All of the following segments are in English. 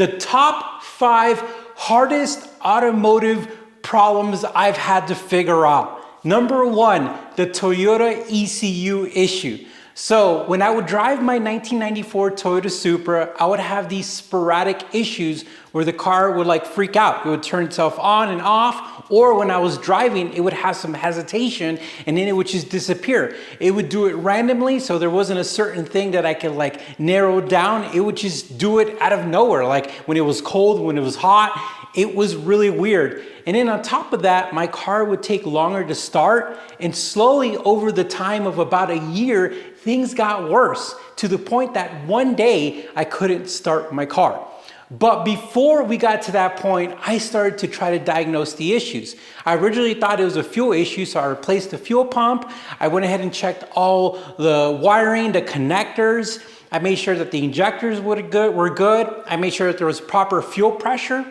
The top 5 hardest automotive problems I've had to figure out. Number 1, the Toyota ECU issue. So when I would drive my 1994 Toyota Supra, I would have these sporadic issues where the car would like freak out. It would turn itself on and off, or when I was driving, it would have some hesitation and then it would just disappear. It would do it randomly, so there wasn't a certain thing that I could like narrow down. It would just do it out of nowhere, like when it was cold, when it was hot. It was really weird. And then on top of that, my car would take longer to start, and slowly over the time of about a year, things got worse to the point that one day I couldn't start my car. But before we got to that point, I started to try to diagnose the issues. I originally thought it was a fuel issue, so I replaced the fuel pump. I went ahead and checked all the wiring, the connectors. I made sure that the injectors were good. I made sure that there was proper fuel pressure.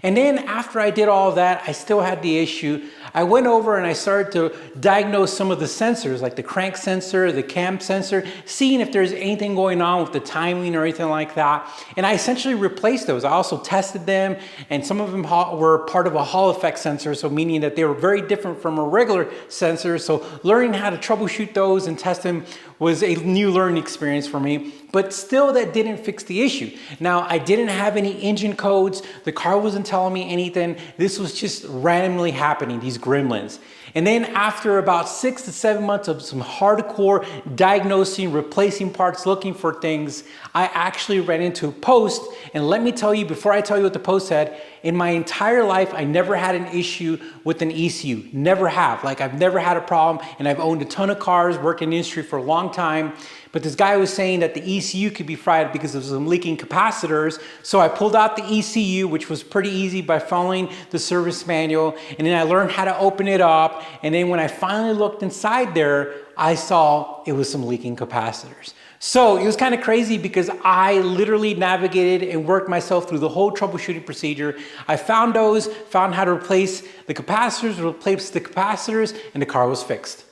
And then after I did all of that, I still had the issue. I went over and I started to diagnose some of the sensors, like the crank sensor, the cam sensor, seeing if there's anything going on with the timing or anything like that. And I essentially replaced those. I also tested them, and some of them were part of a Hall effect sensor, so meaning that they were very different from a regular sensor. So learning how to troubleshoot those and test them was a new learning experience for me, but still that didn't fix the issue. Now, I didn't have any engine codes. The car wasn't telling me anything. This was just randomly happening, these gremlins. And then after about 6 to 7 months of some hardcore diagnosing, replacing parts, looking for things, I actually ran into a post. And let me tell you, before I tell you what the post said, in my entire life, I never had an issue with an ECU. Never have. Like, I've never had a problem, and I've owned a ton of cars, worked in the industry for a long time. But this guy was saying that the ECU could be fried because of some leaking capacitors. So I pulled out the ECU, which was pretty easy by following the service manual. And then I learned how to open it up. And then when I finally looked inside there, I saw it was some leaking capacitors. So it was kind of crazy because I literally navigated and worked myself through the whole troubleshooting procedure. I found those, found how to replace the capacitors, and the car was fixed.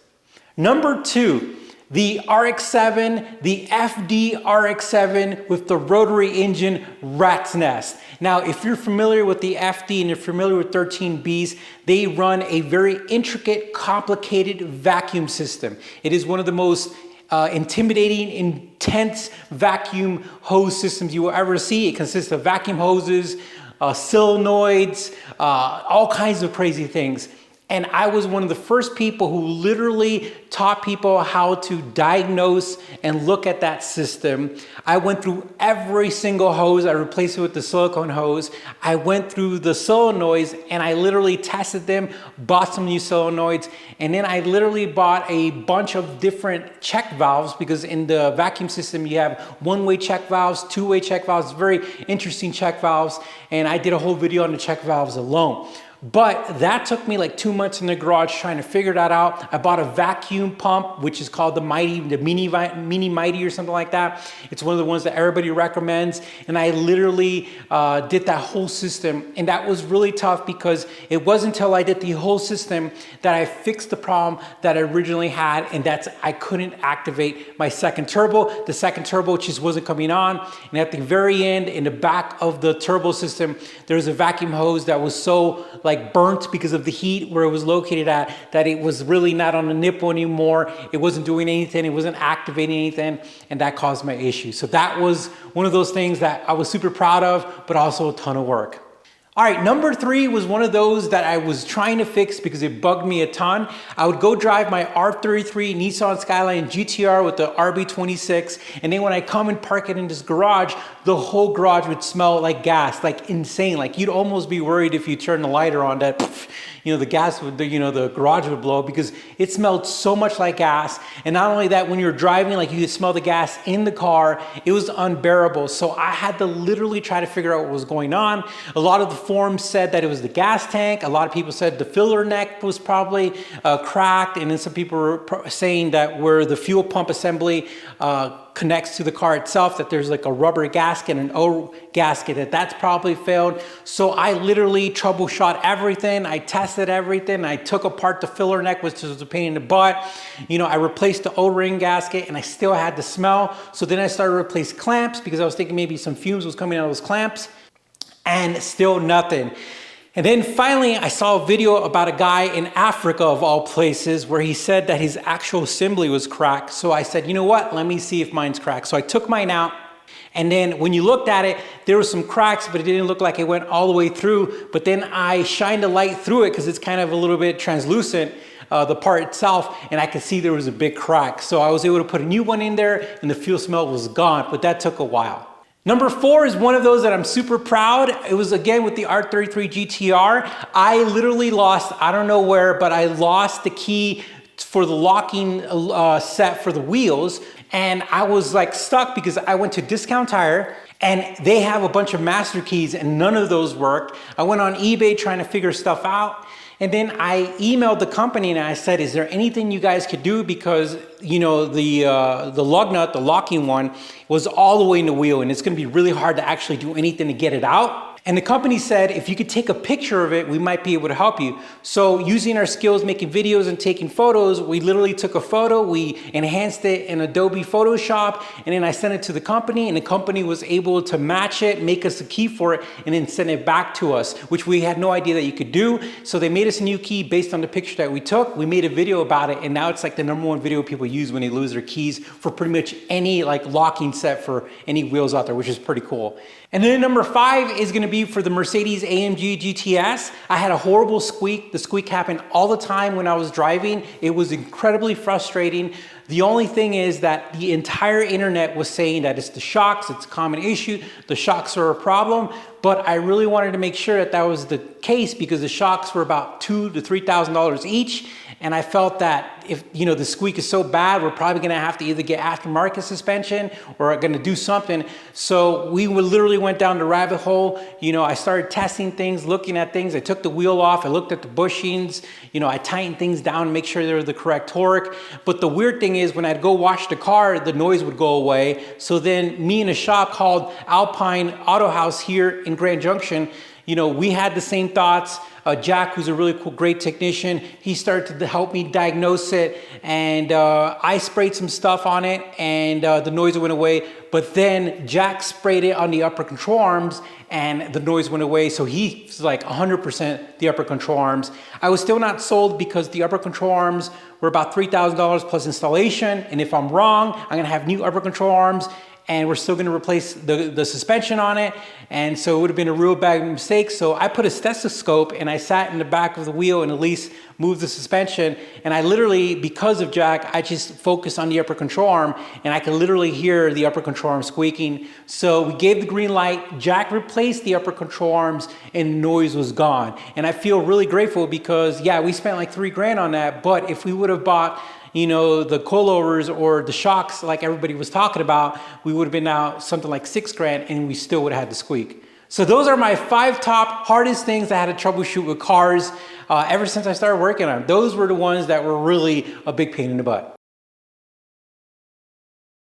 Number 2, the RX-7, the FD RX-7 with the rotary engine rat's nest. Now, if you're familiar with the FD and you're familiar with 13Bs, they run a very intricate, complicated vacuum system. It is one of the most intimidating, intense vacuum hose systems you will ever see. It consists of vacuum hoses, solenoids, all kinds of crazy things. And I was one of the first people who literally taught people how to diagnose and look at that system. I went through every single hose. I replaced it with the silicone hose. I went through the solenoids and I literally tested them, bought some new solenoids, and then I literally bought a bunch of different check valves, because in the vacuum system you have one-way check valves, two-way check valves, very interesting check valves, and I did a whole video on the check valves alone. But that took me like 2 months in the garage trying to figure that out. I bought a vacuum pump, which is called the Mini Mighty or something like that. It's one of the ones that everybody recommends. And I literally did that whole system. And that was really tough because it wasn't until I did the whole system that I fixed the problem that I originally had. And that's, I couldn't activate my second turbo. The second turbo just wasn't coming on. And at the very end, in the back of the turbo system, there was a vacuum hose that was so like burnt because of the heat where it was located at, that it was really not on the nipple anymore. It wasn't doing anything. It wasn't activating anything. And that caused my issue. So that was one of those things that I was super proud of, but also a ton of work. All right, number 3 was one of those that I was trying to fix because it bugged me a ton. I would go drive my R33 Nissan Skyline GTR with the RB26, and then when I come and park it in this garage, the whole garage would smell like gas, like insane. Like you'd almost be worried if you turn the lighter on that, you know, the gas would, the garage would blow, because it smelled so much like gas. And not only that, when you're driving, like you could smell the gas in the car, it was unbearable. So I had to literally try to figure out what was going on. A lot of the forums said that it was the gas tank. A lot of people said the filler neck was probably cracked. And then some people were saying that where the fuel pump assembly connects to the car itself, that there's like a rubber gasket, an O gasket, that's probably failed. So I literally troubleshot everything. I tested everything. I took apart the filler neck, which was a pain in the butt. You know, I replaced the O-ring gasket and I still had the smell. So then I started to replace clamps because I was thinking maybe some fumes was coming out of those clamps. and still nothing. And then finally, I saw a video about a guy in Africa, of all places, where he said that his actual assembly was cracked. So I said, you know what? Let me see if mine's cracked. So I took mine out. And then when you looked at it, there were some cracks, but it didn't look like it went all the way through. But then I shined a light through it because it's kind of a little bit translucent, the part itself, and I could see there was a big crack. So I was able to put a new one in there and the fuel smell was gone, but that took a while. Number 4 is one of those that I'm super proud. It was again with the R33 GTR. I literally lost, I don't know where, but I lost the key for the locking set for the wheels. And I was like stuck because I went to Discount Tire and they have a bunch of master keys and none of those worked. I went on eBay trying to figure stuff out. And then I emailed the company and I said, is there anything you guys could do? Because, you know, the lug nut, the locking one, was all the way in the wheel and it's gonna be really hard to actually do anything to get it out. And the company said, if you could take a picture of it, we might be able to help you. So using our skills, making videos and taking photos, we literally took a photo, we enhanced it in Adobe Photoshop, and then I sent it to the company, and the company was able to match it, make us a key for it, and then send it back to us, which we had no idea that you could do. So they made us a new key based on the picture that we took. We made a video about it, and now it's like the #1 video people use when they lose their keys for pretty much any like locking set for any wheels out there, which is pretty cool. And then number 5 is gonna be for the Mercedes AMG GTS. I had a horrible squeak. The squeak happened all the time when I was driving. It was incredibly frustrating. The only thing is that the entire internet was saying that it's the shocks, it's a common issue, the shocks are a problem, but I really wanted to make sure that that was the case because the shocks were about $2,000 to $3,000 each. And I felt that if, you know, the squeak is so bad, we're probably gonna have to either get aftermarket suspension or gonna do something. So we literally went down the rabbit hole. You know, I started testing things, looking at things. I took the wheel off, I looked at the bushings, you know, I tightened things down to make sure they were the correct torque. But the weird thing is when I'd go wash the car, the noise would go away. So then me in a shop called Alpine Auto House here in Grand Junction, you know, we had the same thoughts. Jack, who's a really cool, great technician, he started to help me diagnose it, and I sprayed some stuff on it, and the noise went away. But then Jack sprayed it on the upper control arms, and the noise went away. So he's like 100% the upper control arms. I was still not sold because the upper control arms were about $3,000 plus installation, and if I'm wrong, I'm gonna have new upper control arms, and we're still gonna replace the suspension on it. And so it would have been a real bad mistake. So I put a stethoscope and I sat in the back of the wheel and at least moved the suspension. And I literally, because of Jack, I just focused on the upper control arm and I could literally hear the upper control arm squeaking. So we gave the green light, Jack replaced the upper control arms and noise was gone. And I feel really grateful because yeah, we spent like $3,000 on that. But if we would have bought, you know, the coilovers or the shocks like everybody was talking about, we would have been out something like $6,000 and we still would have had to squeak. So those are my 5 top hardest things I had to troubleshoot with cars ever since I started working on them. Those were the ones that were really a big pain in the butt.